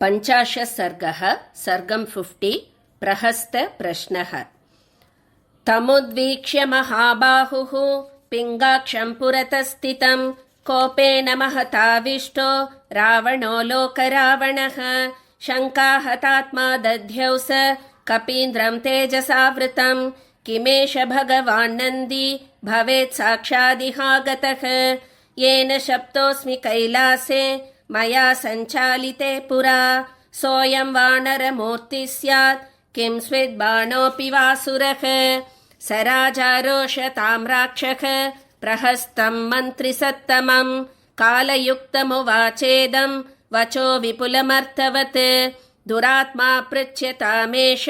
पञ्चाशः सर्गः सर्गं 50 प्रहस्तप्रश्नः। तमुद्वीक्ष्य महाबाहुः पिङ्गाक्षं पुरतस्थितं कोपेन महताविष्टो रावणो लोकरावणः शङ्काहतात्मा दध्यौ स कपीन्द्रं तेजसावृतं किमेष भगवान् नन्दी भवेत् साक्षादिहागतः येन शप्तोऽस्मि कैलासे मया सञ्चालिते पुरा सोऽयं वानरमूर्तिः स्यात् किं स्विद्बाणोऽपि वासुरः स राजारोषतां राक्षः प्रहस्तं मन्त्रिसत्तमं कालयुक्तमुवाचेदं वचो विपुलमर्थवत् दुरात्मा पृच्छ्यतामेष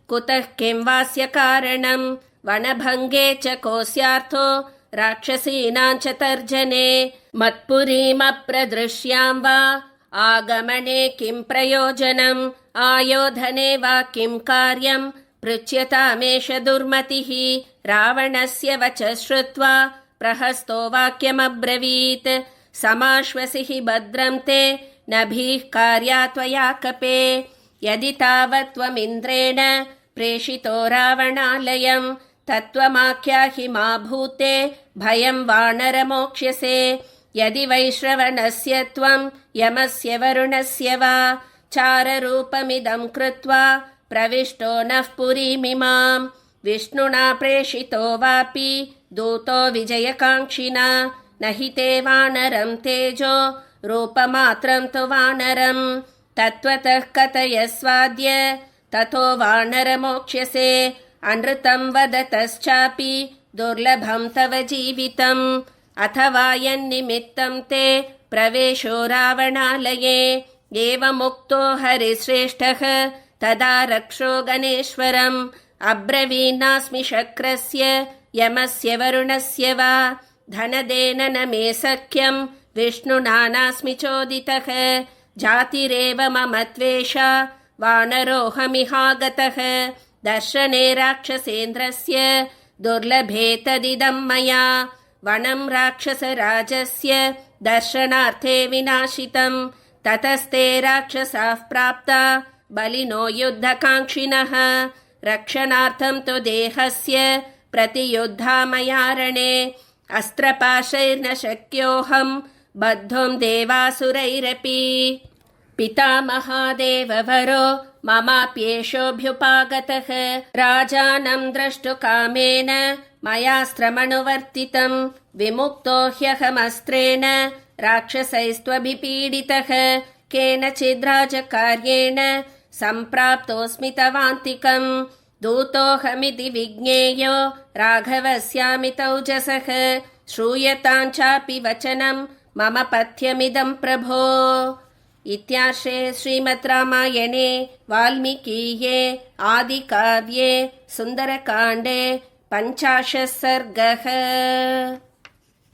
कुतः किं वास्य कारणं वनभङ्गे च कोऽस्यार्थो राक्षसीनां च तर्जने मत्पुरीमप्रदृश्यां वा आगमने किं प्रयोजनम् आयोधने वा किं कार्यं पृच्छ्यतामेष दुर्मतिः रावणस्य वचः श्रुत्वा प्रहस्तो वाक्यमब्रवीत् समाश्वसि हि भद्रं ते नभीः कार्या त्वया कपे यदि तावत् त्वमिन्द्रेण प्रेषितो रावणालयं तत्त्वमाख्याहि मा भूते भयं वानरमोक्ष्यसे यदि वैश्रवणस्य त्वं यमस्य वरुणस्य वा चाररूपमिदं कृत्वा प्रविष्टो नः पुरीमिमां विष्णुना प्रेषितो वापि दूतो विजयकाङ्क्षिणा न हि ते वानरं तेजो रूपमात्रं तु वानरं तत्त्वतः कथयस्वाद्य ततो वानरमोक्ष्यसे अनृतं वदतश्चापि दुर्लभं तव जीवितम् अथवा यन्निमित्तं ते प्रवेशो रावणालये एवमुक्तो हरिश्रेष्ठः तदा रक्षो गणेश्वरम् अब्रवीन्नास्मि शक्रस्य यमस्य वरुणस्य वा धनदेन न मे सख्यं विष्णुना नास्मि चोदितः जातिरेव मम त्वेषा वानरोऽहमिहागतः दर्शने राक्षसेन्द्रस्य दुर्लभे तदिदं मया वनं राक्षसराजस्य दर्शनार्थे विनाशितं ततस्ते राक्षसाः प्राप्ता बलिनो युद्धकाङ्क्षिणः रक्षणार्थं तु देहस्य प्रतियुद्धामया रणे अस्त्रपाशैर्न शक्योऽहं बद्धुं देवासुरैरपि पिता महादेववरो ममाप्येषोऽभ्युपागतः राजानं द्रष्टुकामेन मयास्त्रमनुवर्तितं विमुक्तो ह्यहमस्त्रेण राक्षसैस्त्वभिपीडितः केनचिद्राजकार्येण सम्प्राप्तोऽस्मि तवान्तिकं दूतोऽहमिति विज्ञेयो राघवस्यामि तौजसः श्रूयतां चापि वचनं मम पथ्यमिदं प्रभो। इत्यार्षे श्रीमद् रामायणे वाल्मीकीये आदिकाव्ये सुन्दरकाण्डे 50 सर्गः।